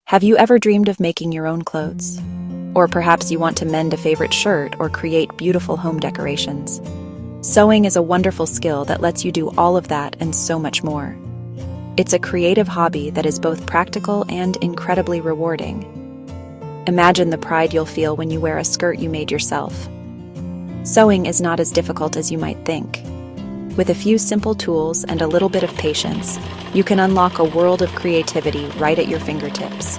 Have you ever dreamed of making your own clothes? Or perhaps you want to mend a favorite shirt or create beautiful home decorations. Sewing is a wonderful skill that lets you do all of that and so much more. It's a creative hobby that is both practical and incredibly rewarding. Imagine the pride you'll feel when you wear a skirt you made yourself. Sewing is not as difficult as you might think. With a few simple tools and a little bit of patience, you can unlock a world of creativity right at your fingertips.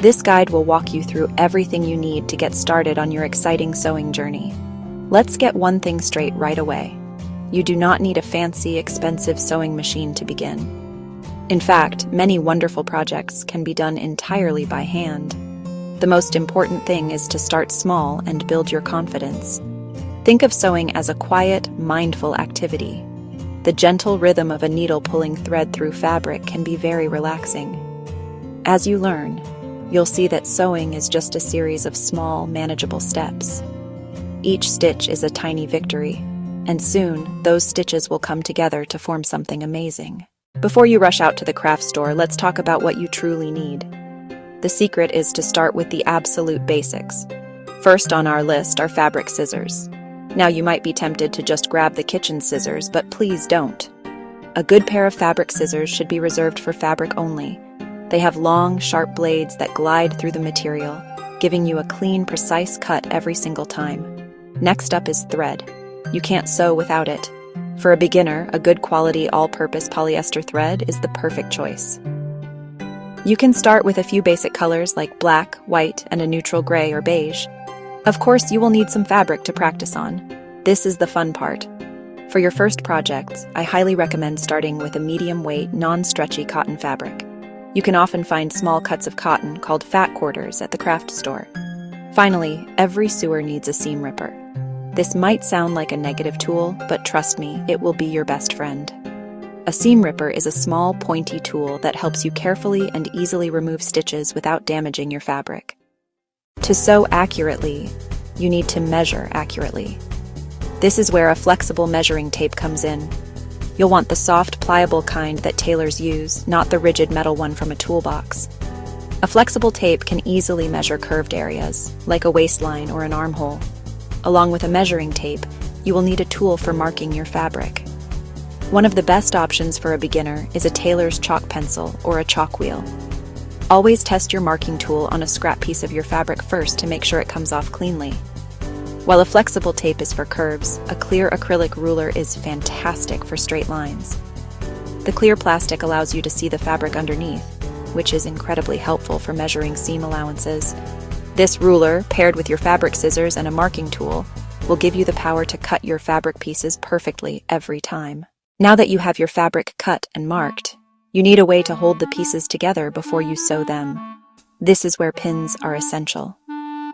This guide will walk you through everything you need to get started on your exciting sewing journey. Let's get one thing straight right away. You do not need a fancy, expensive sewing machine to begin. In fact, many wonderful projects can be done entirely by hand. The most important thing is to start small and build your confidence. Think of sewing as a quiet, mindful activity. The gentle rhythm of a needle pulling thread through fabric can be very relaxing. As you learn, you'll see that sewing is just a series of small, manageable steps. Each stitch is a tiny victory, and soon those stitches will come together to form something amazing. Before you rush out to the craft store, let's talk about what you truly need. The secret is to start with the absolute basics. First on our list are fabric scissors. Now you might be tempted to just grab the kitchen scissors, but please don't. A good pair of fabric scissors should be reserved for fabric only. They have long, sharp blades that glide through the material, giving you a clean, precise cut every single time. Next up is thread. You can't sew without it. For a beginner, a good quality all-purpose polyester thread is the perfect choice. You can start with a few basic colors like black, white, and a neutral gray or beige. Of course, you will need some fabric to practice on. This is the fun part. For your first projects, I highly recommend starting with a medium-weight, non-stretchy cotton fabric. You can often find small cuts of cotton called fat quarters at the craft store. Finally, every sewer needs a seam ripper. This might sound like a negative tool, but trust me, it will be your best friend. A seam ripper is a small, pointy tool that helps you carefully and easily remove stitches without damaging your fabric. To sew accurately, you need to measure accurately. This is where a flexible measuring tape comes in. You'll want the soft, pliable kind that tailors use, not the rigid metal one from a toolbox. A flexible tape can easily measure curved areas, like a waistline or an armhole. Along with a measuring tape, you will need a tool for marking your fabric. One of the best options for a beginner is a tailor's chalk pencil or a chalk wheel. Always test your marking tool on a scrap piece of your fabric first to make sure it comes off cleanly. While a flexible tape is for curves, a clear acrylic ruler is fantastic for straight lines. The clear plastic allows you to see the fabric underneath, which is incredibly helpful for measuring seam allowances. This ruler, paired with your fabric scissors and a marking tool, will give you the power to cut your fabric pieces perfectly every time. Now that you have your fabric cut and marked, you need a way to hold the pieces together before you sew them. This is where pins are essential.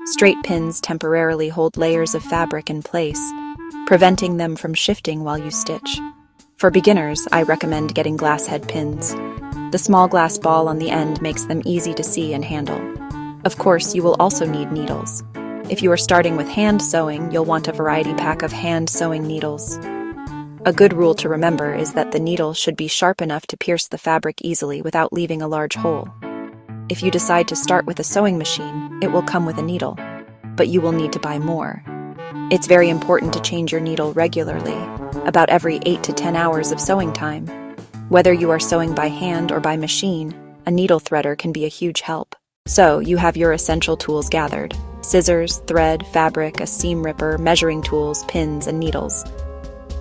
Straight pins temporarily hold layers of fabric in place, preventing them from shifting while you stitch. For beginners, I recommend getting glass head pins. The small glass ball on the end makes them easy to see and handle. Of course, you will also need needles. If you are starting with hand sewing, you'll want a variety pack of hand sewing needles. A good rule to remember is that the needle should be sharp enough to pierce the fabric easily without leaving a large hole. If you decide to start with a sewing machine, it will come with a needle, but you will need to buy more. It's very important to change your needle regularly, about every 8 to 10 hours of sewing time. Whether you are sewing by hand or by machine, a needle threader can be a huge help. So, you have your essential tools gathered: scissors, thread, fabric, a seam ripper, measuring tools, pins, and needles.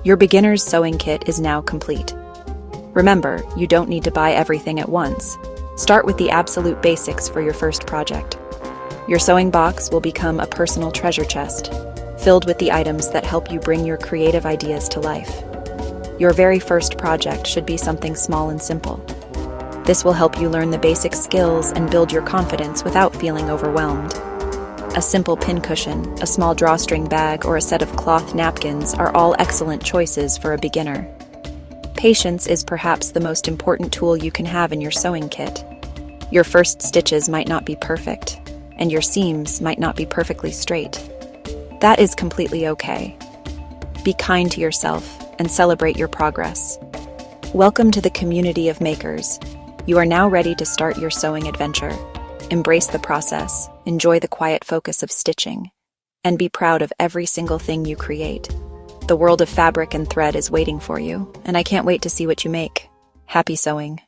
Your beginner's sewing kit is now complete. Remember, you don't need to buy everything at once. Start with the absolute basics for your first project. Your sewing box will become a personal treasure chest, filled with the items that help you bring your creative ideas to life. Your very first project should be something small and simple. This will help you learn the basic skills and build your confidence without feeling overwhelmed. A simple pincushion, a small drawstring bag, or a set of cloth napkins are all excellent choices for a beginner. Patience is perhaps the most important tool you can have in your sewing kit. Your first stitches might not be perfect, and your seams might not be perfectly straight. That is completely okay. Be kind to yourself and celebrate your progress. Welcome to the community of makers. You are now ready to start your sewing adventure. Embrace the process, enjoy the quiet focus of stitching, and be proud of every single thing you create. The world of fabric and thread is waiting for you, and I can't wait to see what you make. Happy sewing!